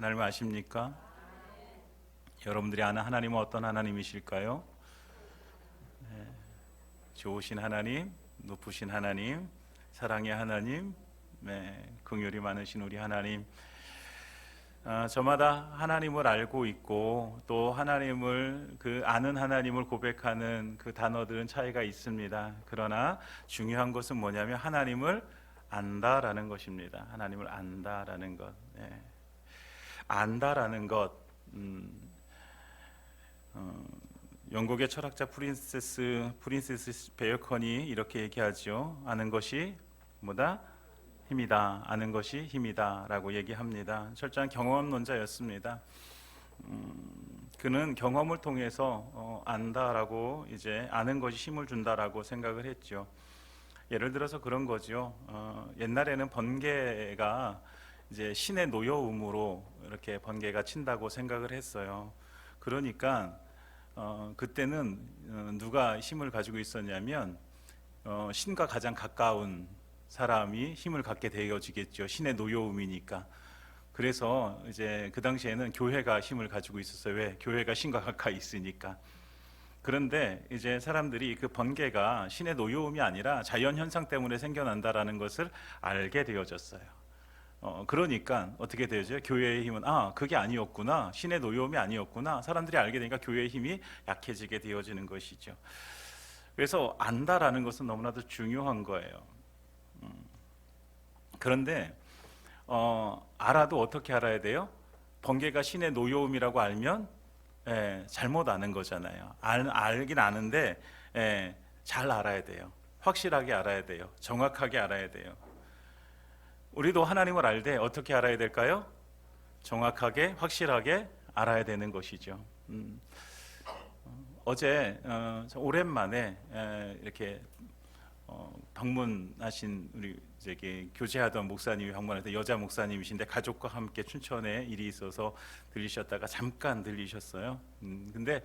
하나님을 아십니까? 여러분들이 아는 하나님은 어떤 하나님이실까요? 좋으신 하나님, 높으신 하나님, 사랑의 하나님, 긍휼이 많으신 우리 하나님. 저마다 하나님을 알고 있고 또 하나님을 아는 하나님을 고백하는 그 단어들은 차이가 있습니다. 그러나 중요한 것은 뭐냐면 하나님을 안다라는 것입니다. 하나님을 안다라는 것. 안다라는 것. 영국의 철학자 프린세스 베어컨이 이렇게 얘기하죠. 아는 것이 뭐다? 힘이다. 아는 것이 힘이다라고 얘기합니다. 철저한 경험론자였습니다. 그는 경험을 통해서 안다라고 이제 아는 것이 힘을 준다라고 생각을 했죠. 예를 들어서 그런 거죠. 옛날에는 번개가 이제 신의 노여움으로 이렇게 번개가 친다고 생각을 했어요. 그러니까 그때는 누가 힘을 가지고 있었냐면 신과 가장 가까운 사람이 힘을 갖게 되어지겠죠. 신의 노여움이니까. 그래서 이제 그 당시에는 교회가 힘을 가지고 있었어요. 왜? 교회가 신과 가까이 있으니까. 그런데 이제 사람들이 그 번개가 신의 노여움이 아니라 자연 현상 때문에 생겨난다라는 것을 알게 되어졌어요. 그러니까 어떻게 되죠? 교회의 힘은 그게 아니었구나, 신의 노여움이 아니었구나. 사람들이 알게 되니까 교회의 힘이 약해지게 되어지는 것이죠. 그래서 안다라는 것은 너무나도 중요한 거예요. 그런데 알아도 어떻게 알아야 돼요? 번개가 신의 노여움이라고 알면 잘못 아는 거잖아요. 알긴 아는데 잘 알아야 돼요. 확실하게 알아야 돼요. 정확하게 알아야 돼요. 우리도 하나님을 알 때 어떻게 알아야 될까요? 정확하게, 확실하게 알아야 되는 것이죠. 어제 오랜만에 이렇게 방문하신 우리 교제하던 목사님이 방문할 여자 목사님이신데 가족과 함께 춘천에 일이 있어서 들리셨다가 잠깐 들리셨어요. 근데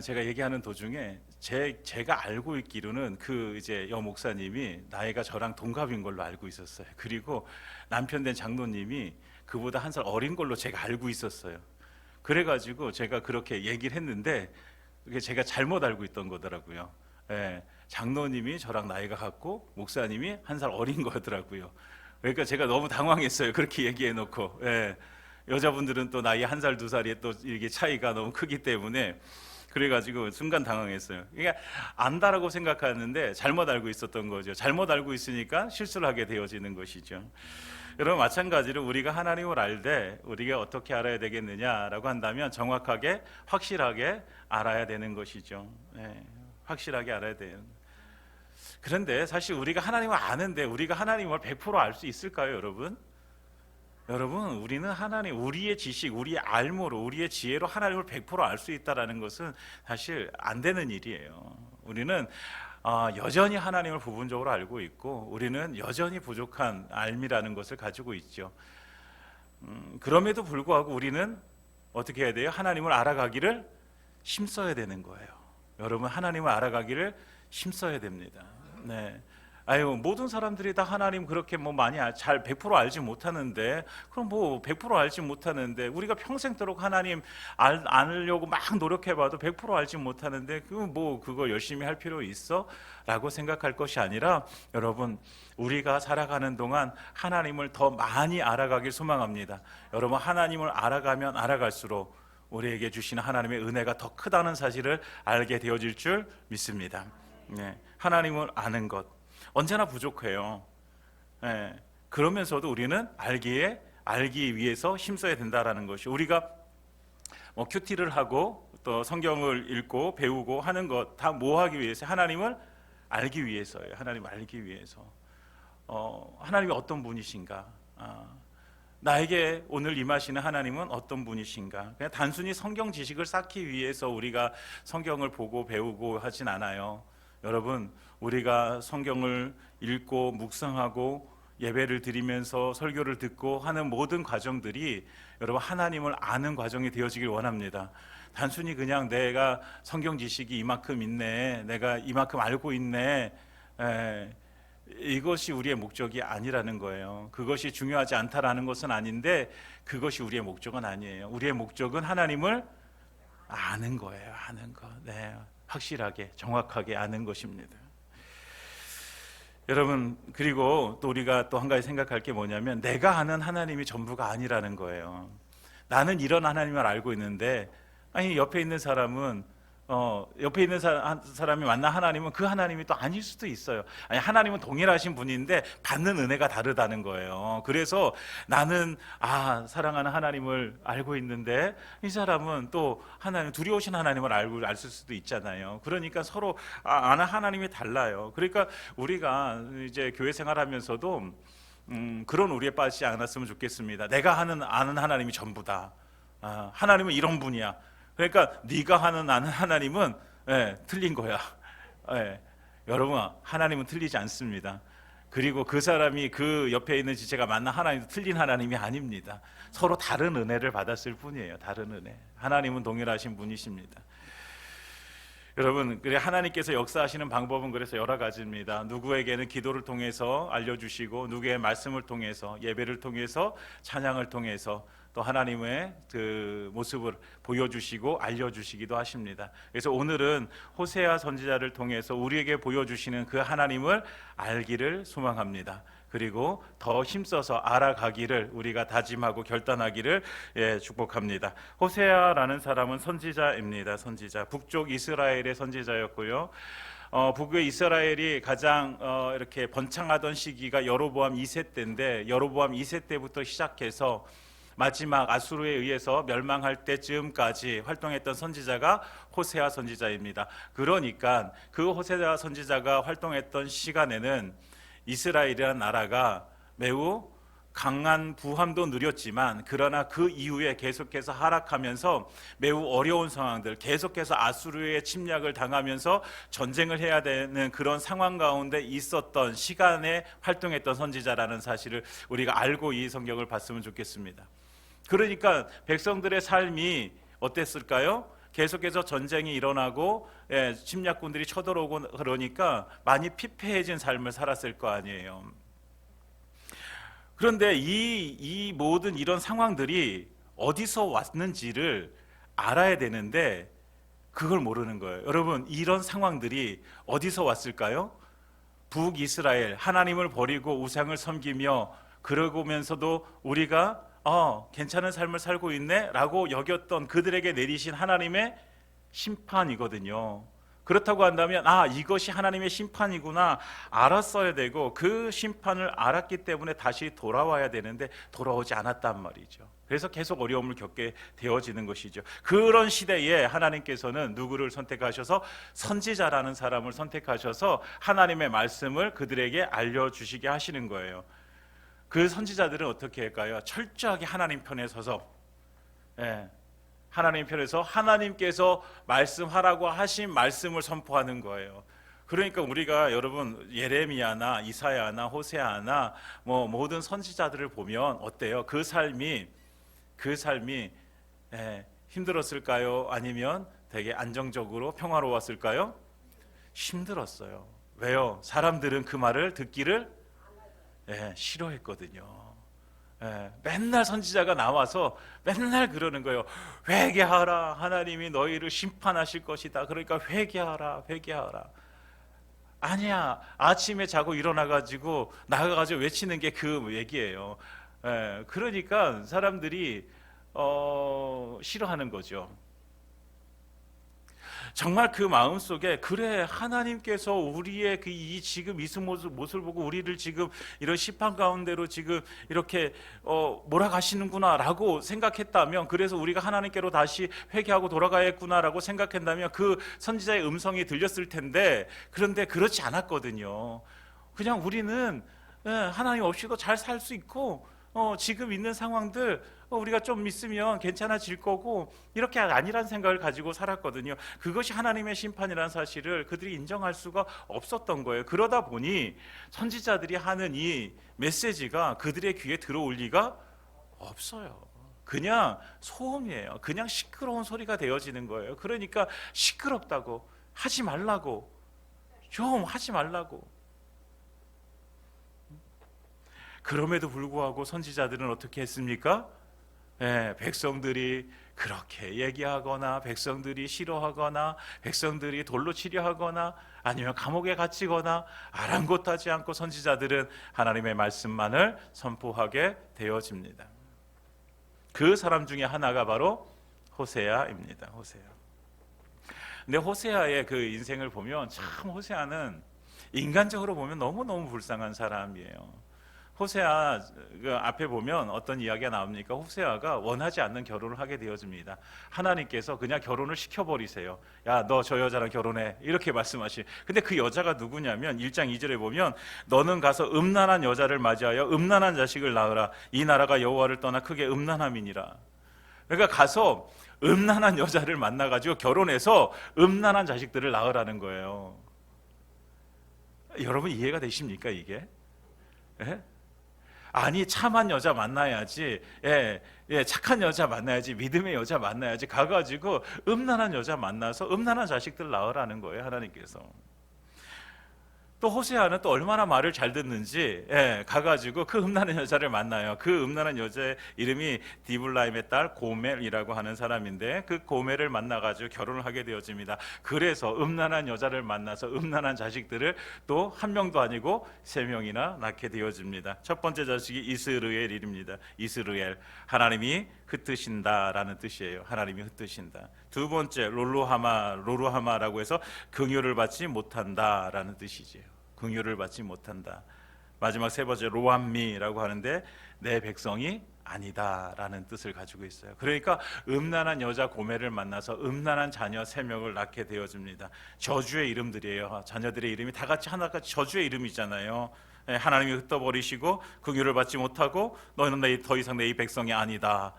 제가 얘기하는 도중에 제가 알고 있기로는 이제 여 목사님이 나이가 저랑 동갑인 걸로 알고 있었어요. 그리고 남편 된 장로님이 그보다 한 살 어린 걸로 제가 알고 있었어요. 그래가지고 제가 그렇게 얘기를 했는데 그게 제가 잘못 알고 있던 거더라고요. 장로님이 저랑 나이가 같고 목사님이 한 살 어린 거더라고요. 그러니까 제가 너무 당황했어요. 그렇게 얘기해놓고 여자분들은 또 나이 한 살 두 살이 또 이게 차이가 너무 크기 때문에 그래가지고 순간 당황했어요. 그러니까 안다라고 생각하는데 잘못 알고 있었던 거죠. 잘못 알고 있으니까 실수를 하게 되어지는 것이죠. 여러분 마찬가지로 우리가 하나님을 알 때 우리가 어떻게 알아야 되겠느냐라고 한다면 정확하게 확실하게 알아야 되는 것이죠. 확실하게 알아야 돼요. 그런데 사실 우리가 하나님을 아는데 우리가 하나님을 100% 알 수 있을까요, 여러분? 여러분, 우리는 하나님, 우리의 지식, 우리의 알모로, 우리의 지혜로 하나님을 100% 알 수 있다는 것은 사실 안 되는 일이에요. 우리는 여전히 하나님을 부분적으로 알고 있고 우리는 여전히 부족한 알미라는 것을 가지고 있죠. 그럼에도 불구하고 우리는 어떻게 해야 돼요? 하나님을 알아가기를 힘써야 되는 거예요. 여러분, 하나님을 알아가기를 힘써야 됩니다. 모든 사람들이 다 하나님 그렇게 많이 잘 100% 알지 못하는데, 그럼 100% 알지 못하는데 우리가 평생도록 하나님 알려고 막 노력해봐도 100% 알지 못하는데 그거 열심히 할 필요 있어? 라고 생각할 것이 아니라, 여러분, 우리가 살아가는 동안 하나님을 더 많이 알아가길 소망합니다. 여러분, 하나님을 알아가면 알아갈수록 우리에게 주시는 하나님의 은혜가 더 크다는 사실을 알게 되어질 줄 믿습니다. 하나님을 아는 것 언제나 부족해요. 그러면서도 우리는 알기 위해서 힘써야 된다라는 것이, 우리가 큐티를 하고 또 성경을 읽고 배우고 하는 것 다 뭐 하기 위해서? 하나님을 알기 위해서예요. 하나님을 알기 위해서. 하나님이 어떤 분이신가? 나에게 오늘 임하시는 하나님은 어떤 분이신가? 그냥 단순히 성경 지식을 쌓기 위해서 우리가 성경을 보고 배우고 하진 않아요. 여러분, 우리가 성경을 읽고 묵상하고 예배를 드리면서 설교를 듣고 하는 모든 과정들이 여러분 하나님을 아는 과정이 되어지길 원합니다. 단순히 그냥 내가 성경 지식이 이만큼 있네, 내가 이만큼 알고 있네, 이것이 우리의 목적이 아니라는 거예요. 그것이 중요하지 않다라는 것은 아닌데 그것이 우리의 목적은 아니에요. 우리의 목적은 하나님을 아는 거예요. 아는 거. 네, 확실하게 정확하게 아는 것입니다. 여러분, 그리고 또 우리가 또 한 가지 생각할 게 뭐냐면 내가 아는 하나님이 전부가 아니라는 거예요. 나는 이런 하나님을 알고 있는데 아니 옆에 있는 사람은 옆에 있는 사람이 만난 하나님은 그 하나님이 또 아닐 수도 있어요. 아니 하나님은 동일하신 분인데 받는 은혜가 다르다는 거예요. 그래서 나는 사랑하는 하나님을 알고 있는데 이 사람은 또 하나님 두려우신 하나님을 알 수도 있잖아요. 그러니까 서로 아는 하나님이 달라요. 그러니까 우리가 이제 교회 생활하면서도 그런 우리에 빠지지 않았으면 좋겠습니다. 내가 아는 하나님이 전부다. 하나님은 이런 분이야. 그러니까 네가 아는 하나님은 틀린 거야. 여러분, 하나님은 틀리지 않습니다. 그리고 그 사람이 그 옆에 있는 지체가 만난 하나님도 틀린 하나님이 아닙니다. 서로 다른 은혜를 받았을 뿐이에요. 다른 은혜. 하나님은 동일하신 분이십니다. 여러분, 그래 하나님께서 역사하시는 방법은 그래서 여러 가지입니다. 누구에게는 기도를 통해서 알려주시고, 누구의 말씀을 통해서, 예배를 통해서, 찬양을 통해서 또 하나님의 그 모습을 보여주시고 알려주시기도 하십니다. 그래서 오늘은 호세아 선지자를 통해서 우리에게 보여주시는 그 하나님을 알기를 소망합니다. 그리고 더 힘써서 알아가기를 우리가 다짐하고 결단하기를 축복합니다. 호세아라는 사람은 선지자입니다. 선지자, 북쪽 이스라엘의 선지자였고요. 북의 이스라엘이 가장 이렇게 번창하던 시기가 여로보암 2세 때인데, 여로보암 2세 때부터 시작해서 마지막 아수르에 의해서 멸망할 때쯤까지 활동했던 선지자가 호세아 선지자입니다. 그러니까 그 호세아 선지자가 활동했던 시간에는 이스라엘이라는 나라가 매우 강한 부함도 누렸지만, 그러나 그 이후에 계속해서 하락하면서 매우 어려운 상황들, 계속해서 아수르의 침략을 당하면서 전쟁을 해야 되는 그런 상황 가운데 있었던 시간에 활동했던 선지자라는 사실을 우리가 알고 이 성경을 봤으면 좋겠습니다. 그러니까 백성들의 삶이 어땠을까요? 계속해서 전쟁이 일어나고 침략군들이 쳐들어오고 그러니까 많이 피폐해진 삶을 살았을 거 아니에요. 그런데 이 모든 이런 상황들이 어디서 왔는지를 알아야 되는데 그걸 모르는 거예요. 여러분, 이런 상황들이 어디서 왔을까요? 북이스라엘, 하나님을 버리고 우상을 섬기며 그러면서도 우리가 괜찮은 삶을 살고 있네 라고 여겼던 그들에게 내리신 하나님의 심판이거든요. 그렇다고 한다면 이것이 하나님의 심판이구나 알았어야 되고, 그 심판을 알았기 때문에 다시 돌아와야 되는데 돌아오지 않았단 말이죠. 그래서 계속 어려움을 겪게 되어지는 것이죠. 그런 시대에 하나님께서는 누구를 선택하셔서 선지자라는 사람을 선택하셔서 하나님의 말씀을 그들에게 알려주시게 하시는 거예요. 그 선지자들은 어떻게 할까요? 철저하게 하나님 편에 서서 하나님 편에서 하나님께서 말씀하라고 하신 말씀을 선포하는 거예요. 그러니까 우리가 여러분 예레미야나 이사야나 호세아나 모든 선지자들을 보면 어때요? 그 삶이 힘들었을까요? 아니면 되게 안정적으로 평화로웠을까요? 힘들었어요. 왜요? 사람들은 그 말을 듣기를 싫어했거든요. 맨날 선지자가 나와서 맨날 그러는 거예요. 회개하라, 하나님이 너희를 심판하실 것이다. 그러니까 회개하라. 아니야, 아침에 자고 일어나가지고 나가가지고 외치는 게 그 얘기예요. 그러니까 사람들이 싫어하는 거죠. 정말 그 마음속에 그래, 하나님께서 우리의 이 지금 이 모습을 보고 우리를 지금 이런 심판 가운데로 지금 이렇게 몰아가시는구나 라고 생각했다면, 그래서 우리가 하나님께로 다시 회개하고 돌아가야겠구나 라고 생각한다면 그 선지자의 음성이 들렸을 텐데, 그런데 그렇지 않았거든요. 그냥 우리는 하나님 없이도 잘 살 수 있고 지금 있는 상황들 우리가 좀 있으면 괜찮아질 거고, 이렇게 아니란 생각을 가지고 살았거든요. 그것이 하나님의 심판이라는 사실을 그들이 인정할 수가 없었던 거예요. 그러다 보니 선지자들이 하는 이 메시지가 그들의 귀에 들어올 리가 없어요. 그냥 소음이에요. 그냥 시끄러운 소리가 되어지는 거예요. 그러니까 시끄럽다고, 하지 말라고, 좀 하지 말라고. 그럼에도 불구하고 선지자들은 어떻게 했습니까? 백성들이 그렇게 얘기하거나, 백성들이 싫어하거나, 백성들이 돌로 치려 하거나, 아니면 감옥에 갇히거나 아랑곳하지 않고 선지자들은 하나님의 말씀만을 선포하게 되어집니다. 그 사람 중에 하나가 바로 호세아입니다. 호세아. 근데 호세아의 그 인생을 보면 참 호세아는 인간적으로 보면 너무너무 불쌍한 사람이에요. 호세아 그 앞에 보면 어떤 이야기가 나옵니까? 호세아가 원하지 않는 결혼을 하게 되어집니다. 하나님께서 그냥 결혼을 시켜버리세요. 야, 너 저 여자랑 결혼해, 이렇게 말씀하시. 근데 그 여자가 누구냐면 1장 2절에 보면 너는 가서 음란한 여자를 맞이하여 음란한 자식을 낳으라. 이 나라가 여호와를 떠나 크게 음란함이니라. 그러니까 가서 음란한 여자를 만나가지고 결혼해서 음란한 자식들을 낳으라는 거예요. 여러분 이해가 되십니까 이게? 예? 아니 참한 여자 만나야지, 착한 여자 만나야지, 믿음의 여자 만나야지, 가가지고 음란한 여자 만나서 음란한 자식들 낳으라는 거예요 하나님께서. 또 호세아는 또 얼마나 말을 잘 듣는지, 가가지고 그 음란한 여자를 만나요. 그 음란한 여자의 이름이 디블라임의 딸 고멜이라고 하는 사람인데, 그 고멜을 만나가지고 결혼을 하게 되어집니다. 그래서 음란한 여자를 만나서 음란한 자식들을 또 한 명도 아니고 3명이나 낳게 되어집니다. 첫 번째 자식이 이스르엘입니다. 이스르엘, 하나님이 흩으신다라는 뜻이에요. 하나님이 흩으신다. 두 번째 로루하마라고 해서 긍휼을 받지 못한다라는 뜻이지요. 긍휼을 받지 못한다. 마지막 세 번째 로암미라고 하는데 내 백성이 아니다라는 뜻을 가지고 있어요. 그러니까 음란한 여자 고멜을 만나서 음란한 자녀 3명을 낳게 되어집니다. 저주의 이름들이에요. 자녀들의 이름이 다 같이 하나같이 저주의 이름이잖아요. 하나님이 흩어버리시고 긍휼을 받지 못하고 너희는 더 이상 내 백성이 아니다,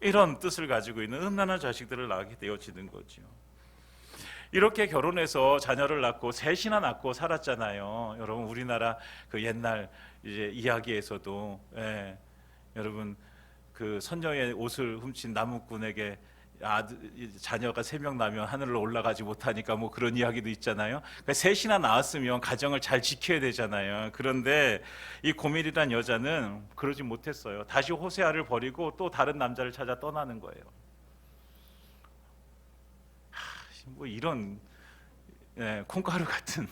이런 뜻을 가지고 있는 음란한 자식들을 낳게 되어지는 거죠. 이렇게 결혼해서 자녀를 낳고 셋이나 낳고 살았잖아요. 여러분 우리나라 그 옛날 이제 이야기에서도, 여러분 그 선녀의 옷을 훔친 나무꾼에게 자녀가 3명 나면 하늘로 올라가지 못하니까 뭐 그런 이야기도 있잖아요. 그러니까 셋이나 낳았으면 가정을 잘 지켜야 되잖아요. 그런데 이 고멜이란 여자는 그러지 못했어요. 다시 호세아를 버리고 또 다른 남자를 찾아 떠나는 거예요. 뭐 이런 콩가루 같은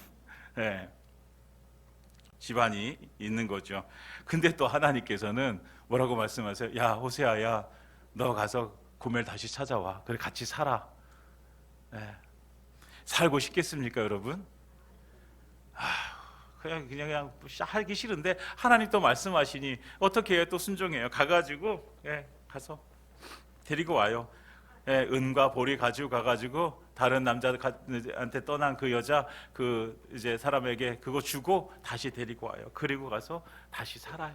집안이 있는 거죠. 근데 또 하나님께서는 뭐라고 말씀하세요? 야 호세아야, 너 가서 고멜 다시 찾아와. 그래 같이 살아. 살고 싶겠습니까 여러분? 그냥 하기 싫은데 하나님 또 말씀하시니 어떻게 해요? 또 순종해요. 가가지고 가서 데리고 와요. 은과 보리 가지고 가가지고 다른 남자한테 떠난 그 여자 그 이제 사람에게 그거 주고 다시 데리고 와요. 그리고 가서 다시 살아요.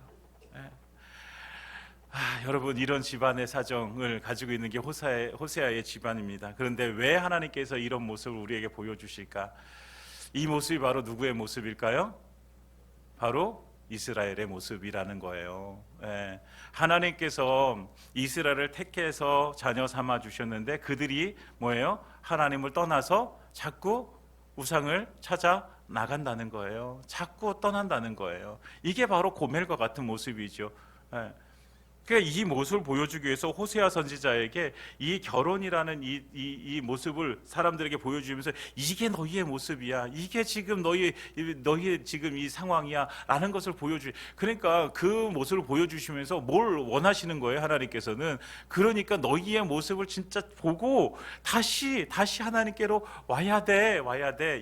여러분 이런 집안의 사정을 가지고 있는 게 호세아의 집안입니다. 그런데 왜 하나님께서 이런 모습을 우리에게 보여주실까? 이 모습이 바로 누구의 모습일까요? 바로 이스라엘의 모습이라는 거예요. 하나님께서 이스라엘을 택해서 자녀 삼아 주셨는데 그들이 뭐예요? 하나님을 떠나서 자꾸 우상을 찾아 나간다는 거예요. 자꾸 떠난다는 거예요. 이게 바로 고멜과 같은 모습이죠. 그러니까 이 모습을 보여주기 위해서 호세아 선지자에게 이 결혼이라는 이 모습을 사람들에게 보여주면서 이게 너희의 모습이야, 이게 지금 너희의 지금 이 상황이야 라는 것을 그러니까 그 모습을 보여주시면서 뭘 원하시는 거예요 하나님께서는? 그러니까 너희의 모습을 진짜 보고 다시 하나님께로 와야 돼,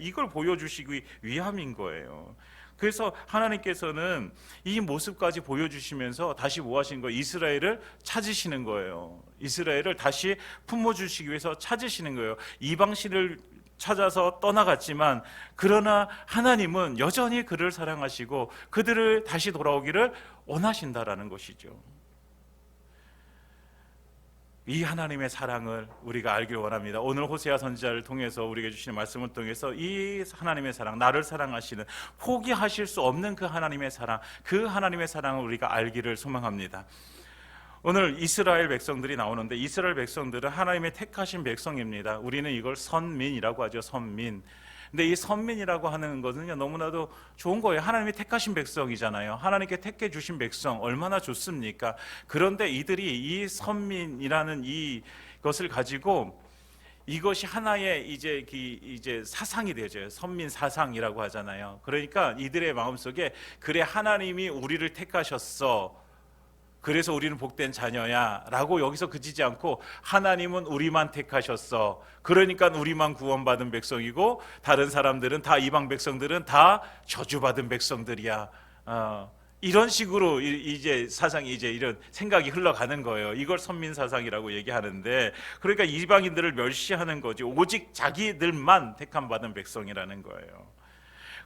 이걸 보여주시기 위함인 거예요. 그래서 하나님께서는 이 모습까지 보여주시면서 다시 뭐 하시는 거예요? 이스라엘을 찾으시는 거예요. 이스라엘을 다시 품어주시기 위해서 찾으시는 거예요. 이방신을 찾아서 떠나갔지만 그러나 하나님은 여전히 그를 사랑하시고 그들을 다시 돌아오기를 원하신다라는 것이죠. 이 하나님의 사랑을 우리가 알길 원합니다. 오늘 호세아 선지자를 통해서 우리에게 주시는 말씀을 통해서 이 하나님의 사랑, 나를 사랑하시는, 포기하실 수 없는 그 하나님의 사랑, 그 하나님의 사랑을 우리가 알기를 소망합니다. 오늘 이스라엘 백성들이 나오는데 이스라엘 백성들은 하나님의 택하신 백성입니다. 우리는 이걸 선민이라고 하죠. 선민. 근데 이 선민이라고 하는 것은요, 너무나도 좋은 거예요. 하나님이 택하신 백성이잖아요. 하나님께 택해 주신 백성 얼마나 좋습니까? 그런데 이들이 이 선민이라는 이것을 가지고 이것이 하나의 이제 사상이 되죠. 선민 사상이라고 하잖아요. 그러니까 이들의 마음속에, 그래 하나님이 우리를 택하셨어, 그래서 우리는 복된 자녀야 라고 여기서 그치지 않고, 하나님은 우리만 택하셨어, 그러니까 우리만 구원받은 백성이고 다른 사람들은 다, 이방 백성들은 다 저주받은 백성들이야. 이런 식으로 이제 사상이, 이제 이런 생각이 흘러가는 거예요. 이걸 선민 사상이라고 얘기하는데, 그러니까 이방인들을 멸시하는 거지, 오직 자기들만 택함 받은 백성이라는 거예요.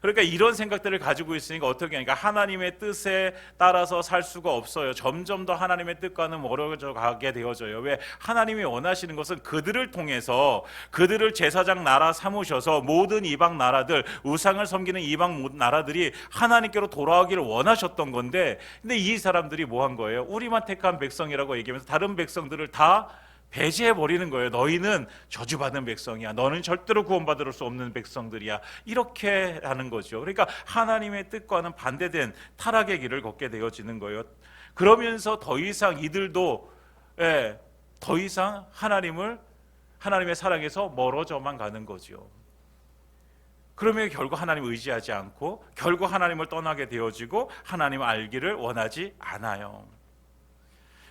그러니까 이런 생각들을 가지고 있으니까 어떻게 하니까 하나님의 뜻에 따라서 살 수가 없어요. 점점 더 하나님의 뜻과는 멀어져 가게 되어져요. 왜? 하나님이 원하시는 것은 그들을 통해서, 그들을 제사장 나라 삼으셔서 모든 이방 나라들, 우상을 섬기는 이방 나라들이 하나님께로 돌아오기를 원하셨던 건데, 근데 이 사람들이 뭐 한 거예요? 우리만 택한 백성이라고 얘기하면서 다른 백성들을 다 배제해 버리는 거예요. 너희는 저주받은 백성이야, 너는 절대로 구원받을 수 없는 백성들이야, 이렇게 하는 거죠. 그러니까 하나님의 뜻과는 반대된 타락의 길을 걷게 되어지는 거예요. 그러면서 더 이상 이들도 더 이상 하나님의 사랑에서 멀어져만 가는 거죠. 그러면 결국 하나님을 의지하지 않고 결국 하나님을 떠나게 되어지고 하나님을 알기를 원하지 않아요.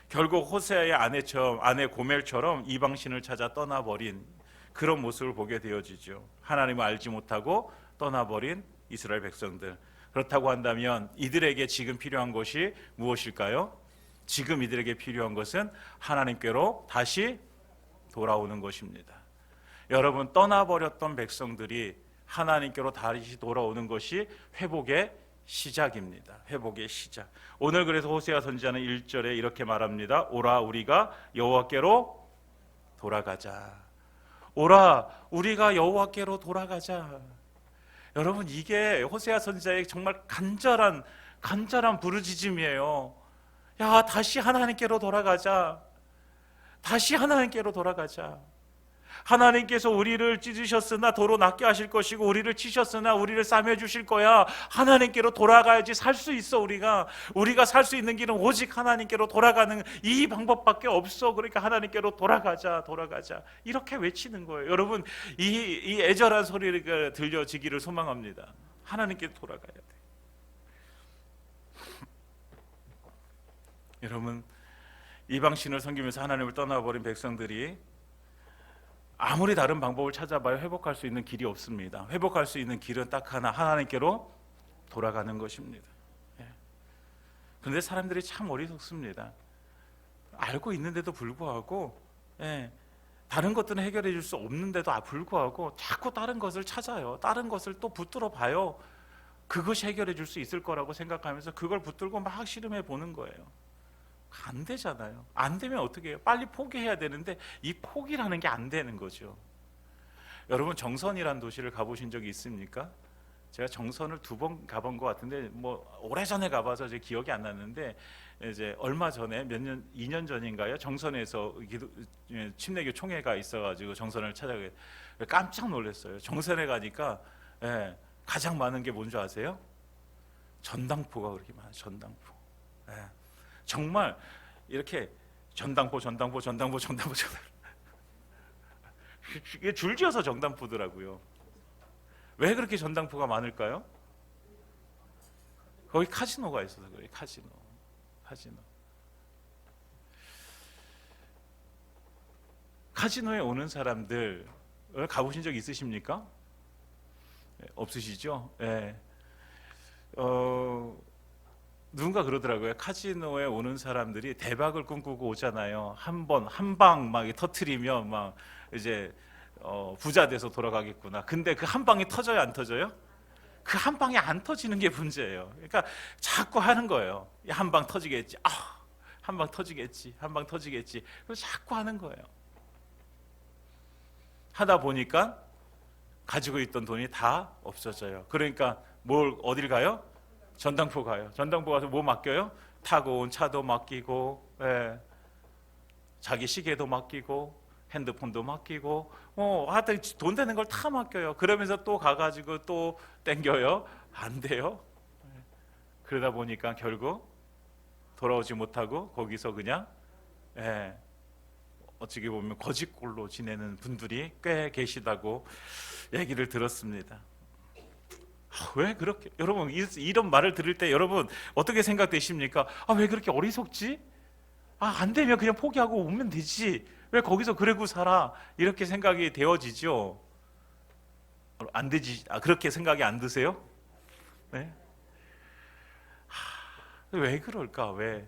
결국 호세아의 아내 고멜처럼 이방신을 찾아 떠나버린 그런 모습을 보게 되어지죠. 하나님을 알지 못하고 떠나버린 이스라엘 백성들. 그렇다고 한다면 이들에게 지금 필요한 것이 무엇일까요? 지금 이들에게 필요한 것은 하나님께로 다시 돌아오는 것입니다. 여러분, 떠나버렸던 백성들이 하나님께로 다시 돌아오는 것이 회복의 시작입니다. 회복의 시작. 오늘 그래서 호세아 선지자는 1절에 이렇게 말합니다. 오라, 우리가 여호와께로 돌아가자. 오라, 우리가 여호와께로 돌아가자. 여러분, 이게 호세아 선지자의 정말 간절한 부르짖음이에요. 야, 다시 하나님께로 돌아가자. 다시 하나님께로 돌아가자. 하나님께서 우리를 찢으셨으나 도로 낫게 하실 것이고 우리를 치셨으나 우리를 싸매 주실 거야. 하나님께로 돌아가야지 살 수 있어. 우리가 살 수 있는 길은 오직 하나님께로 돌아가는 이 방법밖에 없어. 그러니까 하나님께로 돌아가자. 이렇게 외치는 거예요. 여러분, 이 애절한 소리가 들려지기를 소망합니다. 하나님께로 돌아가야 돼. 여러분, 이방신을 섬기면서 하나님을 떠나버린 백성들이 아무리 다른 방법을 찾아봐야 회복할 수 있는 길이 없습니다. 회복할 수 있는 길은 딱 하나, 하나님께로 돌아가는 것입니다. 그런데 사람들이 참 어리석습니다. 알고 있는데도 불구하고 다른 것들은 해결해 줄 수 없는데도 불구하고 자꾸 다른 것을 찾아요. 다른 것을 또 붙들어 봐요. 그것이 해결해 줄 수 있을 거라고 생각하면서 그걸 붙들고 막 씨름해 보는 거예요. 안 되잖아요. 안 되면 어떻게 해요? 빨리 포기해야 되는데 이 포기라는 게 안 되는 거죠. 여러분, 정선이라는 도시를 가보신 적이 있습니까? 제가 정선을 2번 가본 것 같은데 오래전에 가봐서 제 기억이 안 났는데, 이제 얼마 전에 2년 전인가요? 정선에서 침례교 총회가 있어가지고 정선을 찾아가게 깜짝 놀랐어요. 정선에 가니까 가장 많은 게 뭔지 아세요? 전당포가 그렇게 많아요. 전당포. 정말 이렇게 전당포 이게 줄지어서 전당포더라고요. 왜 그렇게 전당포가 많을까요? 거기 카지노가 있어서 그래요. 카지노. 카지노에 오는 사람들 가보신 적 있으십니까? 없으시죠? 누군가 그러더라고요. 카지노에 오는 사람들이 대박을 꿈꾸고 오잖아요. 한 방 막 터트리면 막 이제 부자 돼서 돌아가겠구나. 근데 그 한 방이 터져요, 안 터져요? 그 한 방이 안 터지는 게 문제예요. 그러니까 자꾸 하는 거예요. 한 방 터지겠지. 한 방 터지겠지. 그래서 자꾸 하는 거예요. 하다 보니까 가지고 있던 돈이 다 없어져요. 그러니까 어딜 가요? 전당포 가요. 전당포 가서 뭐 맡겨요? 타고 온 차도 맡기고, 자기 시계도 맡기고, 핸드폰도 맡기고 하여튼 돈 되는 걸 다 맡겨요. 그러면서 또 가가지고 또 땡겨요. 안 돼요. 그러다 보니까 결국 돌아오지 못하고 거기서 그냥 어떻게 보면 거짓골로 지내는 분들이 꽤 계시다고 얘기를 들었습니다. 왜 그렇게, 여러분 이런 말을 들을 때 여러분 어떻게 생각되십니까? 왜 그렇게 어리석지? 안 되면 그냥 포기하고 오면 되지, 왜 거기서 그러고 살아? 이렇게 생각이 되어지죠. 안 되지. 그렇게 생각이 안 드세요? 네? 왜 그럴까? 왜?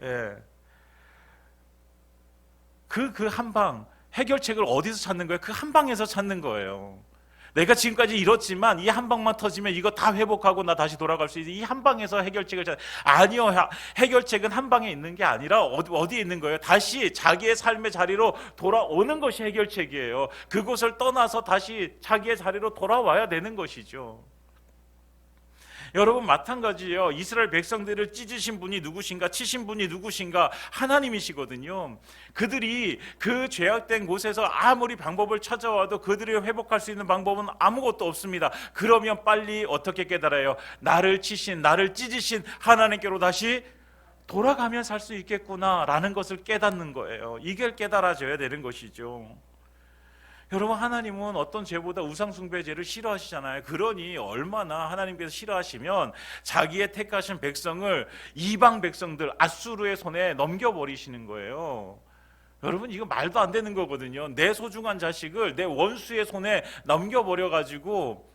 예. 그 한방 해결책을 어디서 찾는 거예요? 그 한방에서 찾는 거예요. 내가 지금까지 이렇지만 이 한 방만 터지면 이거 다 회복하고 나 다시 돌아갈 수 있어. 이 한 방에서 해결책을 아니요. 해결책은 한 방에 있는 게 아니라 어디에 있는 거예요? 다시 자기의 삶의 자리로 돌아오는 것이 해결책이에요. 그곳을 떠나서 다시 자기의 자리로 돌아와야 되는 것이죠. 여러분 마찬가지예요. 이스라엘 백성들을 찢으신 분이 누구신가, 치신 분이 누구신가? 하나님이시거든요. 그들이 그 죄악된 곳에서 아무리 방법을 찾아와도 그들이 회복할 수 있는 방법은 아무것도 없습니다. 그러면 빨리 어떻게 깨달아요? 나를 치신, 나를 찢으신 하나님께로 다시 돌아가면 살 수 있겠구나라는 것을 깨닫는 거예요. 이걸 깨달아져야 되는 것이죠. 여러분 하나님은 어떤 죄보다 우상숭배죄를 싫어하시잖아요. 그러니 얼마나 하나님께서 싫어하시면 자기의 택하신 백성을 이방 백성들 아수르의 손에 넘겨버리시는 거예요. 여러분 이거 말도 안 되는 거거든요. 내 소중한 자식을 내 원수의 손에 넘겨버려가지고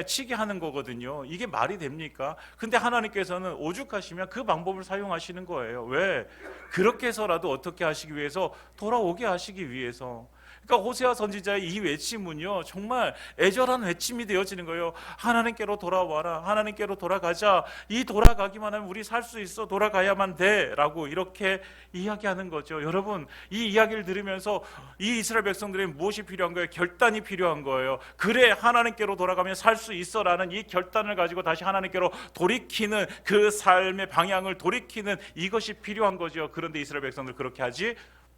치게 하는 거거든요. 이게 말이 됩니까? 근데 하나님께서는 오죽하시면 그 방법을 사용하시는 거예요. 왜? 그렇게 해서라도 어떻게 하시기 위해서? 돌아오게 하시기 위해서. 그러니까 호세아 선지자의 이 외침은요 정말 애절한 외침이 되어지는 거예요. 하나님께로 돌아와라, 하나님께로 돌아가자. 이 돌아가기만 하면 우리 살 수 있어, 돌아가야만 돼 라고 이렇게 이야기하는 거죠. 여러분 이 이야기를 들으면서 이 이스라엘 백성들에게 무엇이 필요한 거예요? 결단이 필요한 거예요. 그래 하나님께로 돌아가면 살 수 있어 라는 이 결단을 가지고 다시 하나님께로 돌이키는, 그 삶의 방향을 돌이키는 이것이 필요한 거죠. 그런데 이스라엘 백성들 그렇게 하지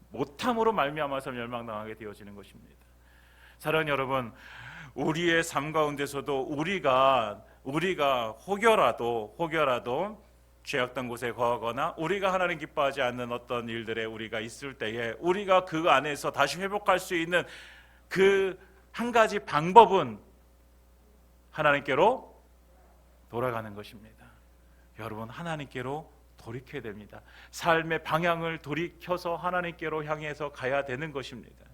못함으로 말미암아서 멸망당하게 되어지는 것입니다. 사랑하는 여러분, 우리의 삶 가운데서도 우리가 혹여라도 죄악된 곳에 거하거나 우리가 하나님 기뻐하지 않는 어떤 일들에 우리가 있을 때에 우리가 그 안에서 다시 회복할 수 있는 그 한 가지 방법은 하나님께로 돌아가는 것입니다. 여러분 하나님께로 돌이켜야 됩니다. 삶의 방향을 돌이켜서 하나님께로 향해서 가야 되는 것입니다.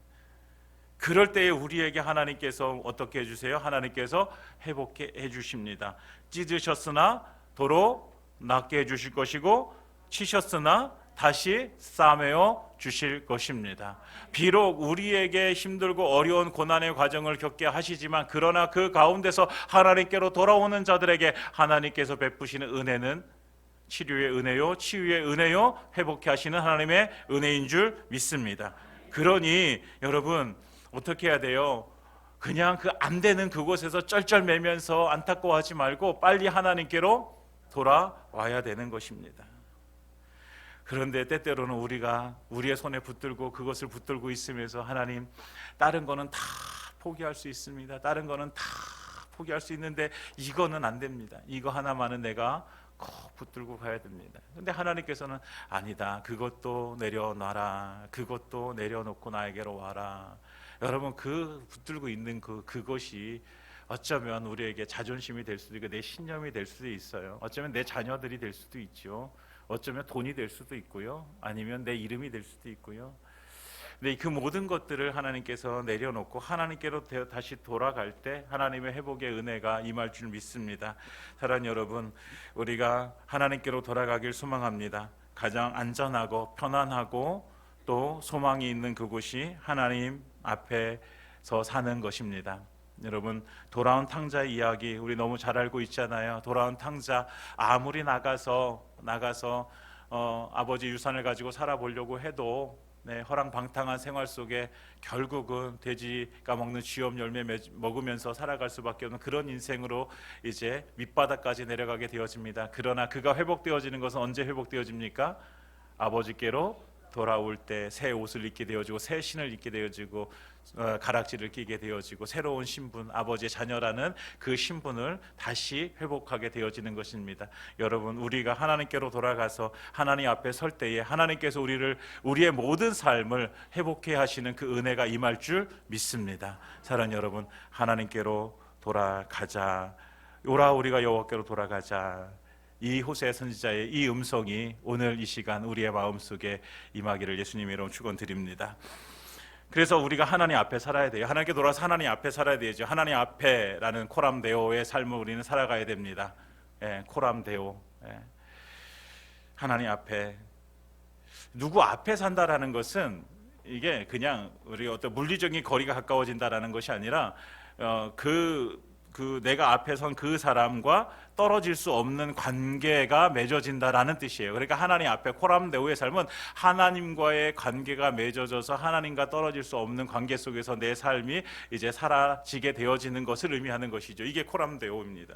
그럴 때에 우리에게 하나님께서 어떻게 해주세요? 하나님께서 회복해 해주십니다. 찢으셨으나 도로 낫게 해주실 것이고 치셨으나 다시 싸매어 주실 것입니다. 비록 우리에게 힘들고 어려운 고난의 과정을 겪게 하시지만 그러나 그 가운데서 하나님께로 돌아오는 자들에게 하나님께서 베푸시는 은혜는 치료의 은혜요, 치유의 은혜요, 회복케 하시는 하나님의 은혜인 줄 믿습니다. 그러니 여러분 어떻게 해야 돼요? 그냥 그 안 되는 그곳에서 쩔쩔매면서 안타까워하지 말고 빨리 하나님께로 돌아와야 되는 것입니다. 그런데 때때로는 우리가 우리의 손에 붙들고 그것을 붙들고 있으면서 하나님 다른 거는 다 포기할 수 있습니다. 다른 거는 다 포기할 수 있는데 이거는 안 됩니다. 이거 하나만은 내가 꼭 붙들고 가야 됩니다. 근데 하나님께서는 아니다. 그것도 내려놔라. 그것도 내려놓고 나에게로 와라. 여러분 그 붙들고 있는 그것이 어쩌면 우리에게 자존심이 될 수도 있고 내 신념이 될 수도 있어요. 어쩌면 내 자녀들이 될 수도 있죠. 어쩌면 돈이 될 수도 있고요. 아니면 내 이름이 될 수도 있고요. 근데 그 모든 것들을 하나님께서 내려놓고 하나님께로 다시 돌아갈 때 하나님의 회복의 은혜가 임할 줄 믿습니다. 사랑하는 여러분, 우리가 하나님께로 돌아가길 소망합니다. 가장 안전하고 편안하고 또 소망이 있는 그곳이 하나님 앞에서 사는 것입니다. 여러분 돌아온 탕자의 이야기 우리 너무 잘 알고 있잖아요. 돌아온 탕자 아무리 나가서 아버지 유산을 가지고 살아보려고 해도 허랑방탕한 생활 속에 결국은 돼지가 먹는 쥐염 열매 먹으면서 살아갈 수밖에 없는 그런 인생으로 이제 밑바닥까지 내려가게 되어집니다. 그러나 그가 회복되어지는 것은 언제 회복되어집니까? 아버지께로 돌아올 때 새 옷을 입게 되어지고 새 신을 입게 되어지고 가락지를 끼게 되어지고 새로운 신분, 아버지의 자녀라는 그 신분을 다시 회복하게 되어지는 것입니다. 여러분, 우리가 하나님께로 돌아가서 하나님 앞에 설 때에 하나님께서 우리의 모든 삶을 회복해 하시는 그 은혜가 임할 줄 믿습니다. 사랑하는 여러분, 하나님께로 돌아가자. 오라 우리가 여호와께로 돌아가자. 이 호세 선지자의 이 음성이 오늘 이 시간 우리의 마음속에 임하기를 예수님의 이름으로 축원드립니다. 그래서 우리가 하나님 앞에 살아야 돼요. 하나님께 돌아서 하나님 앞에 살아야 되죠. 하나님 앞에라는 코람데오의 삶을 우리는 살아가야 됩니다. 코람데오. 하나님 앞에. 누구 앞에 산다라는 것은 이게 그냥 우리 어떤 물리적인 거리가 가까워진다라는 것이 아니라 내가 앞에 선 그 사람과 떨어질 수 없는 관계가 맺어진다라는 뜻이에요. 그러니까 하나님 앞에 코람데오의 삶은 하나님과의 관계가 맺어져서 하나님과 떨어질 수 없는 관계 속에서 내 삶이 이제 사라지게 되어지는 것을 의미하는 것이죠. 이게 코람데오입니다.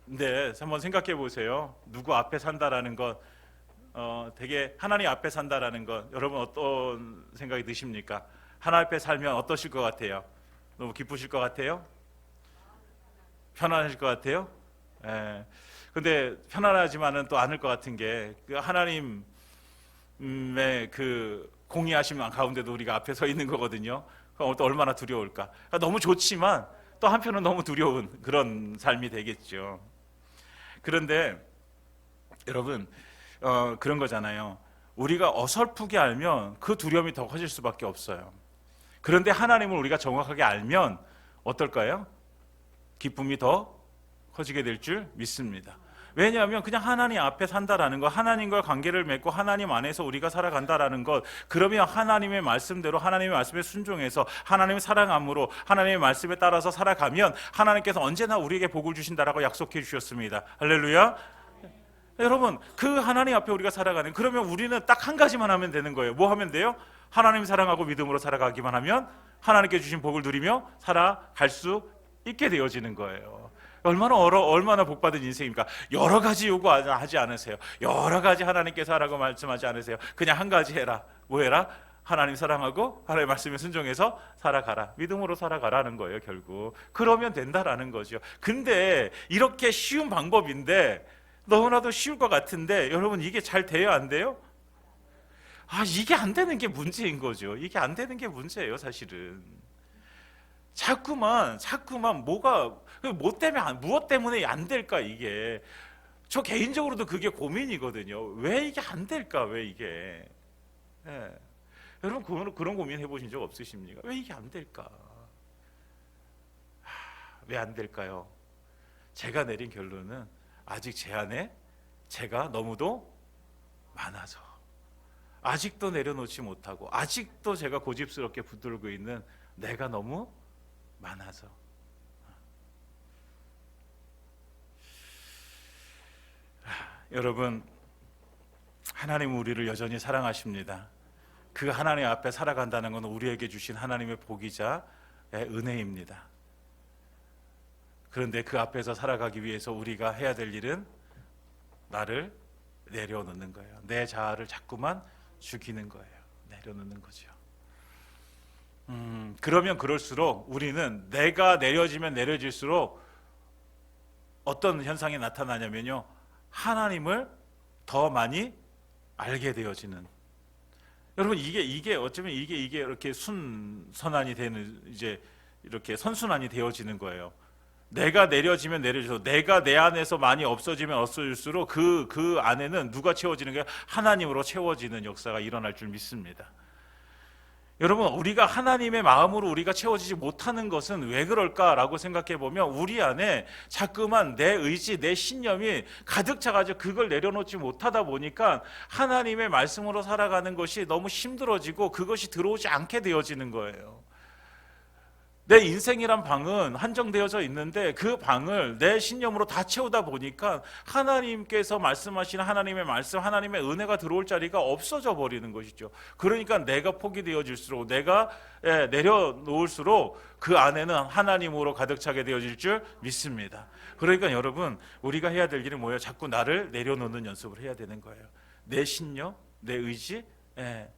근데 한번 생각해 보세요. 누구 앞에 산다라는 것, 되게 하나님 앞에 산다라는 것, 여러분 어떤 생각이 드십니까? 하나님 앞에 살면 어떠실 것 같아요? 너무 기쁘실 것 같아요? 편안하실 것 같아요? 근데 편안하지만은 또 않을 것 같은 게 그 하나님의 그 공의하심 가운데도 우리가 앞에 서 있는 거거든요. 그럼 또 얼마나 두려울까? 그러니까 너무 좋지만 또 한편은 너무 두려운 그런 삶이 되겠죠. 그런데 여러분, 그런 거잖아요. 우리가 어설프게 알면 그 두려움이 더 커질 수밖에 없어요. 그런데 하나님을 우리가 정확하게 알면 어떨까요? 기쁨이 더 커지게 될 줄 믿습니다. 왜냐하면 그냥 하나님 앞에 산다라는 것, 하나님과 관계를 맺고 하나님 안에서 우리가 살아간다라는 것, 그러면 하나님의 말씀대로 하나님의 말씀에 순종해서 하나님의 사랑함으로 하나님의 말씀에 따라서 살아가면 하나님께서 언제나 우리에게 복을 주신다라고 약속해 주셨습니다. 할렐루야. 여러분, 그 하나님 앞에 우리가 살아가는, 그러면 우리는 딱 한 가지만 하면 되는 거예요. 뭐 하면 돼요? 하나님 사랑하고 믿음으로 살아가기만 하면 하나님께 주신 복을 누리며 살아갈 수 있게 되어지는 거예요. 얼마나 복받은 인생입니까? 여러 가지 요구하지 않으세요. 여러 가지 하나님께서 하라고 말씀하지 않으세요. 그냥 한 가지 해라. 뭐 해라? 하나님 사랑하고 하나님의 말씀에 순종해서 살아가라. 믿음으로 살아가라는 거예요, 결국. 그러면 된다라는 거죠. 근데 이렇게 쉬운 방법인데, 너무나도 쉬울 것 같은데, 여러분 이게 잘 돼요, 안 돼요? 이게 안 되는 게 문제인 거죠. 이게 안 되는 게 문제예요, 사실은. 자꾸만 무엇 때문에 안 될까, 이게. 저 개인적으로도 그게 고민이거든요. 왜 이게 안 될까, 왜 이게. 여러분 그런 고민 해보신 적 없으십니까? 왜 이게 안 될까? 왜 안 될까요? 제가 내린 결론은 아직 제 안에 제가 너무도 많아서, 아직도 내려놓지 못하고, 아직도 제가 고집스럽게 붙들고 있는 내가 너무 많아서. 여러분, 하나님은 우리를 여전히 사랑하십니다. 그 하나님 앞에 살아간다는 것은 우리에게 주신 하나님의 복이자 은혜입니다. 그런데 그 앞에서 살아가기 위해서 우리가 해야 될 일은 나를 내려놓는 거예요. 내 자아를 자꾸만 죽이는 거예요. 내려놓는 거죠. 그러면 그럴수록 우리는 내가 내려지면 내려질수록 어떤 현상이 나타나냐면요, 하나님을 더 많이 알게 되어지는. 여러분, 이게 어쩌면 이게 이렇게 순선환이 되는, 이제 이렇게 선순환이 되어지는 거예요. 내가 내려지면 내려져서, 내가 내 안에서 많이 없어지면 없어질수록 그 안에는 누가 채워지는 게 하나님으로 채워지는 역사가 일어날 줄 믿습니다. 여러분, 우리가 하나님의 마음으로 우리가 채워지지 못하는 것은 왜 그럴까라고 생각해 보면, 우리 안에 자꾸만 내 의지, 내 신념이 가득 차가지고 그걸 내려놓지 못하다 보니까 하나님의 말씀으로 살아가는 것이 너무 힘들어지고 그것이 들어오지 않게 되어지는 거예요. 내 인생이란 방은 한정되어져 있는데 그 방을 내 신념으로 다 채우다 보니까 하나님께서 말씀하시는 하나님의 말씀, 하나님의 은혜가 들어올 자리가 없어져 버리는 것이죠. 그러니까 내가 포기되어질수록, 내가 내려놓을수록 그 안에는 하나님으로 가득 차게 되어질 줄 믿습니다. 그러니까 여러분, 우리가 해야 될 일은 뭐예요? 자꾸 나를 내려놓는 연습을 해야 되는 거예요. 내 신념, 내 의지? 예.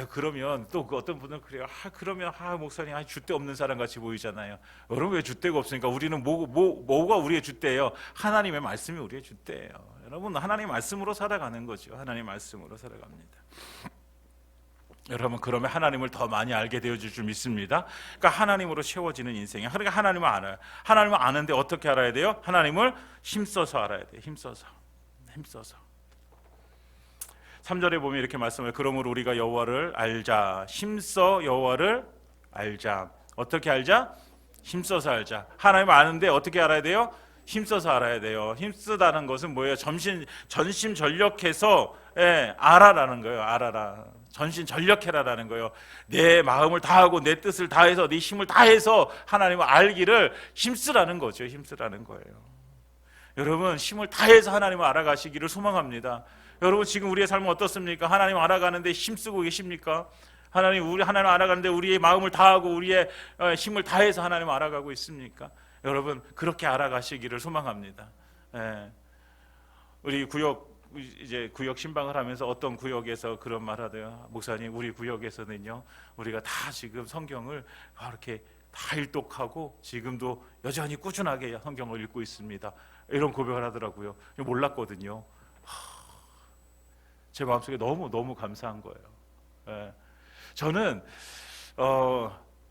그러면 또 그 어떤 분은 그래요. 그러면 목사님 줏대 없는 사람 같이 보이잖아요. 여러분 왜 줏대가 없으니까 우리는 뭐가 우리의 줏대예요? 하나님의 말씀이 우리의 줏대예요. 여러분 하나님 말씀으로 살아가는 거죠. 하나님 말씀으로 살아갑니다. 여러분 그러면 하나님을 더 많이 알게 되어질 줄 믿습니다. 그러니까 하나님으로 채워지는 인생이에요. 그러니까 하나님을 알아요. 하나님을 아는데 어떻게 알아야 돼요? 하나님을 힘써서 알아야 돼요. 힘써서 3절에 보면 이렇게 말씀해요. 그러므로 우리가 여호와를 알자. 힘써 여호와를 알자. 어떻게 알자? 힘써서 알자. 하나님을 아는데 어떻게 알아야 돼요? 힘써서 알아야 돼요. 힘쓰다는 것은 뭐예요? 전심전력해서 알아라는 거예요. 알아라. 전심전력해라라는 거예요. 내 마음을 다하고 내 뜻을 다해서 네 힘을 다해서 하나님을 알기를 힘쓰라는 거죠. 힘쓰라는 거예요. 여러분 힘을 다해서 하나님을 알아가시기를 소망합니다. 여러분 지금 우리의 삶은 어떻습니까? 하나님 알아가는데 힘쓰고 계십니까? 하나님 알아가는데 우리의 마음을 다하고 우리의 힘을 다해서 하나님을 알아가고 있습니까? 여러분 그렇게 알아가시기를 소망합니다. 우리 구역 신방을 하면서 어떤 구역에서 그런 말하대요. 목사님 우리 구역에서는요 우리가 다 지금 성경을 이렇게 다 일독하고 지금도 여전히 꾸준하게 성경을 읽고 있습니다. 이런 고백을 하더라고요. 몰랐거든요. 제 마음속에 너무 감사한 거예요. 저는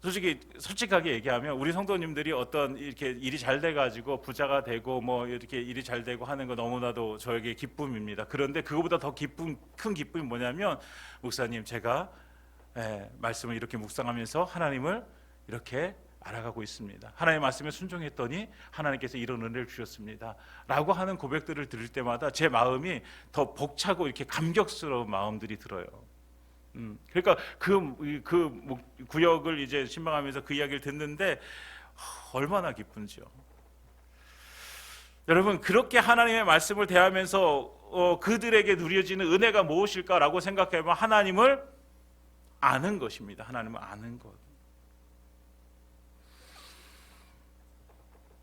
솔직하게 얘기하면 우리 성도님들이 어떤 이렇게 일이 잘 돼가지고 부자가 되고 뭐 이렇게 일이 잘 되고 하는 거 너무나도 저에게 기쁨입니다. 그런데 그거보다 더 큰 기쁨이 뭐냐면 목사님 제가 말씀을 이렇게 묵상하면서 하나님을 이렇게 알아가고 있습니다. 하나님의 말씀에 순종했더니 하나님께서 이런 은혜를 주셨습니다 라고 하는 고백들을 들을 때마다 제 마음이 더 벅차고 이렇게 감격스러운 마음들이 들어요. 그러니까 그 구역을 이제 신방하면서 그 이야기를 듣는데 얼마나 기쁜지요. 여러분 그렇게 하나님의 말씀을 대하면서 그들에게 누려지는 은혜가 무엇일까라고 생각해보면 하나님을 아는 것입니다. 하나님을 아는 것.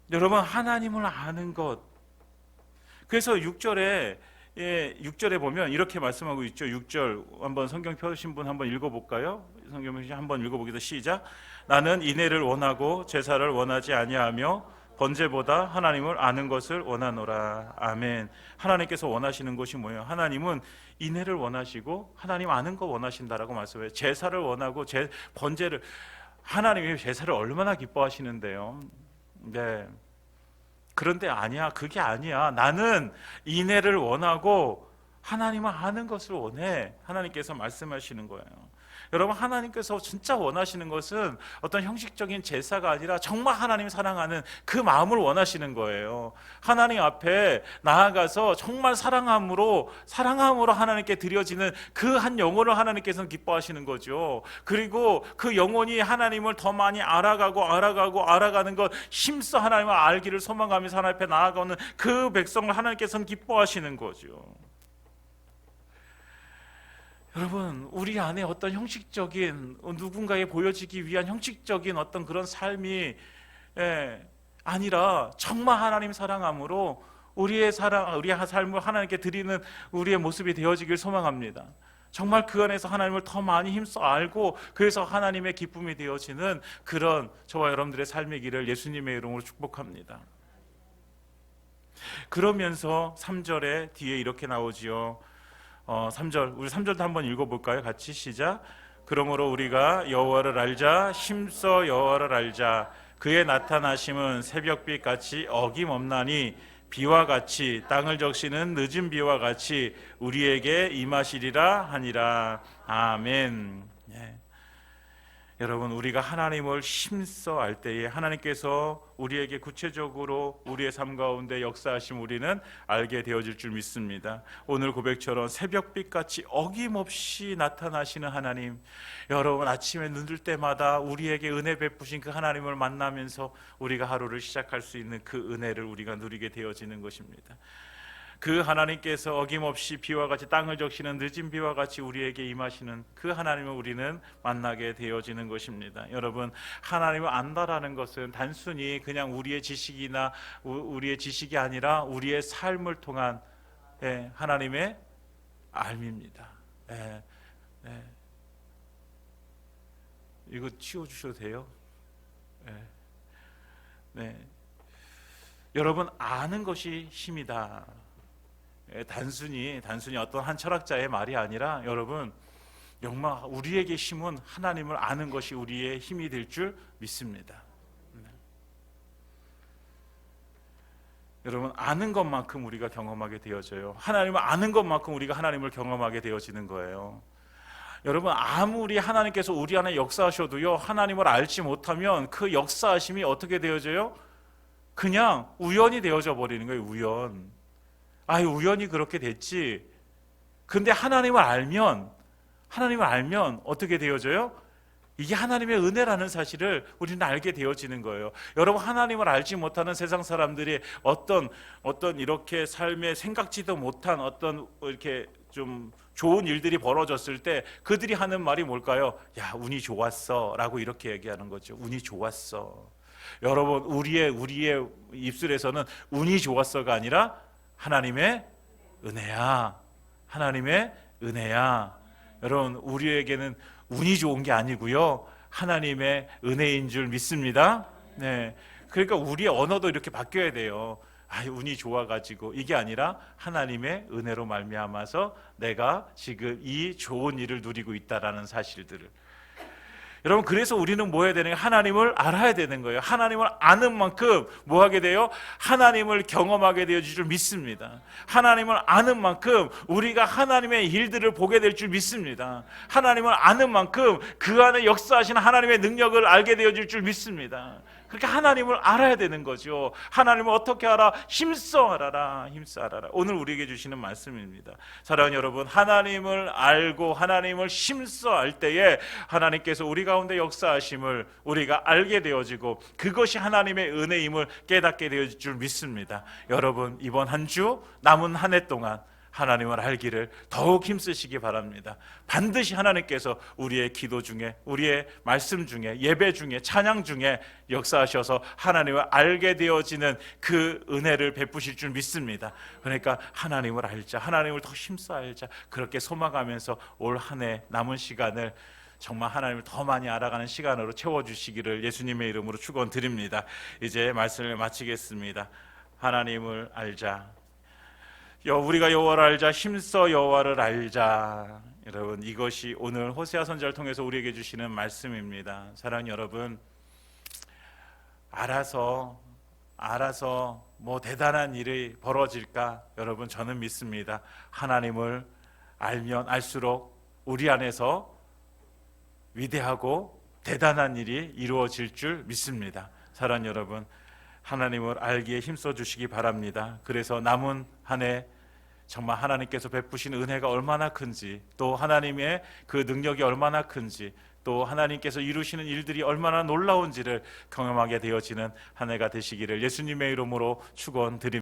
여러분 하나님을 아는 것. 그래서 6절에 보면 이렇게 말씀하고 있죠. 6절 한번 성경 펴신 분 한번 읽어볼까요? 성경 한번 읽어보기도 시작. 나는 인애를 원하고 제사를 원하지 아니하며 번제보다 하나님을 아는 것을 원하노라. 아멘. 하나님께서 원하시는 것이 뭐예요? 하나님은 인애를 원하시고 하나님 아는 거 원하신다라고 말씀해요. 제사를 원하고 번제를 하나님이 제사를 얼마나 기뻐하시는데요. 네. 그런데 아니야. 그게 아니야. 나는 인애를 원하고 하나님을 아는 것을 원해. 하나님께서 말씀하시는 거예요. 여러분 하나님께서 진짜 원하시는 것은 어떤 형식적인 제사가 아니라 정말 하나님 사랑하는 그 마음을 원하시는 거예요. 하나님 앞에 나아가서 정말 사랑함으로 하나님께 드려지는 그 한 영혼을 하나님께서는 기뻐하시는 거죠. 그리고 그 영혼이 하나님을 더 많이 알아가는 것, 힘써 하나님을 알기를 소망하면서 하나님 앞에 나아가는 그 백성을 하나님께서는 기뻐하시는 거죠. 여러분 우리 안에 어떤 형식적인 누군가에 보여지기 위한 형식적인 어떤 그런 삶이 아니라 정말 하나님 사랑함으로 우리의 삶을 하나님께 드리는 우리의 모습이 되어지길 소망합니다. 정말 그 안에서 하나님을 더 많이 힘써 알고 그래서 하나님의 기쁨이 되어지는 그런 저와 여러분들의 삶이기를 예수님의 이름으로 축복합니다. 그러면서 3절에 뒤에 이렇게 나오지요. 3절 우리 3절도 한번 읽어볼까요? 같이 시작. 그러므로 우리가 여호와를 알자. 힘써 여호와를 알자. 그의 나타나심은 새벽빛 같이 어김없나니 비와 같이 땅을 적시는 늦은 비와 같이 우리에게 임하시리라 하니라. 아멘. 여러분 우리가 하나님을 힘써 알 때에 하나님께서 우리에게 구체적으로 우리의 삶 가운데 역사하심 우리는 알게 되어질 줄 믿습니다. 오늘 고백처럼 새벽빛같이 어김없이 나타나시는 하나님, 여러분 아침에 눈 뜰 때마다 우리에게 은혜 베푸신 그 하나님을 만나면서 우리가 하루를 시작할 수 있는 그 은혜를 우리가 누리게 되어지는 것입니다. 그 하나님께서 어김없이 비와 같이 땅을 적시는 늦은 비와 같이 우리에게 임하시는 그 하나님을 우리는 만나게 되어지는 것입니다. 여러분 하나님을 안다라는 것은 단순히 그냥 우리의 지식이 아니라 우리의 삶을 통한 예, 하나님의 알미입니다. 예, 예. 이거 치워주셔도 돼요? 예. 네. 여러분, 아는 것이 힘이다. 예, 단순히 어떤 한 철학자의 말이 아니라, 여러분, 정말 우리에게 힘은 하나님을 아는 것이 우리의 힘이 될 줄 믿습니다. 여러분, 아는 것만큼 우리가 경험하게 되어져요. 하나님을 아는 것만큼 우리가 하나님을 경험하게 되어지는 거예요. 여러분, 아무리 하나님께서 우리 안에 역사하셔도요, 하나님을 알지 못하면 그 역사하심이 어떻게 되어져요? 그냥 우연이 되어져 버리는 거예요. 우연. 우연히 그렇게 됐지. 근데 하나님을 알면 어떻게 되어져요? 이게 하나님의 은혜라는 사실을 우리는 알게 되어지는 거예요. 여러분, 하나님을 알지 못하는 세상 사람들이 어떤 이렇게 삶에 생각지도 못한 어떤 이렇게 좀 좋은 일들이 벌어졌을 때 그들이 하는 말이 뭘까요? 야, 운이 좋았어 라고 이렇게 얘기하는 거죠. 운이 좋았어. 여러분, 우리의 입술에서는 운이 좋았어가 아니라 하나님의 은혜야. 하나님의 은혜야. 여러분, 우리에게는 운이 좋은 게 아니고요, 하나님의 은혜인 줄 믿습니다. 네, 그러니까 우리의 언어도 이렇게 바뀌어야 돼요. 운이 좋아가지고, 이게 아니라 하나님의 은혜로 말미암아서 내가 지금 이 좋은 일을 누리고 있다라는 사실들을. 여러분, 그래서 우리는 뭐 해야 되는 거예요? 하나님을 알아야 되는 거예요. 하나님을 아는 만큼 뭐 하게 돼요? 하나님을 경험하게 되어질 줄 믿습니다. 하나님을 아는 만큼 우리가 하나님의 일들을 보게 될 줄 믿습니다. 하나님을 아는 만큼 그 안에 역사하시는 하나님의 능력을 알게 되어질 줄 믿습니다. 그렇게 하나님을 알아야 되는 거죠. 하나님을 어떻게 알아? 힘써 알아라. 힘써 알아라. 오늘 우리에게 주시는 말씀입니다. 사랑하는 여러분, 하나님을 알고 하나님을 힘써 알 때에 하나님께서 우리 가운데 역사하심을 우리가 알게 되어지고, 그것이 하나님의 은혜임을 깨닫게 되어질 줄 믿습니다. 여러분, 이번 한 주 남은 한 해 동안 하나님을 알기를 더욱 힘쓰시기 바랍니다. 반드시 하나님께서 우리의 기도 중에, 우리의 말씀 중에, 예배 중에, 찬양 중에 역사하셔서 하나님을 알게 되어지는 그 은혜를 베푸실 줄 믿습니다. 그러니까 하나님을 알자, 하나님을 더 힘써 알자, 그렇게 소망하면서 올 한 해 남은 시간을 정말 하나님을 더 많이 알아가는 시간으로 채워주시기를 예수님의 이름으로 축원드립니다. 이제 말씀을 마치겠습니다. 하나님을 알자, 우리가 여호와를 알자, 힘써 여호와를 알자. 여러분, 이것이 오늘 호세아 선지자를 통해서 우리에게 주시는 말씀입니다. 사랑하는 여러분, 알아서 뭐 대단한 일이 벌어질까? 여러분, 저는 믿습니다. 하나님을 알면 알수록 우리 안에서 위대하고 대단한 일이 이루어질 줄 믿습니다. 사랑하는 여러분, 하나님을 알기에 힘써 주시기 바랍니다. 그래서 남은 한 해 정말 하나님께서 베푸신 은혜가 얼마나 큰지, 또 하나님의 그 능력이 얼마나 큰지, 또 하나님께서 이루시는 일들이 얼마나 놀라운지를 경험하게 되어지는 한 해가 되시기를 예수님의 이름으로 축원드립니다.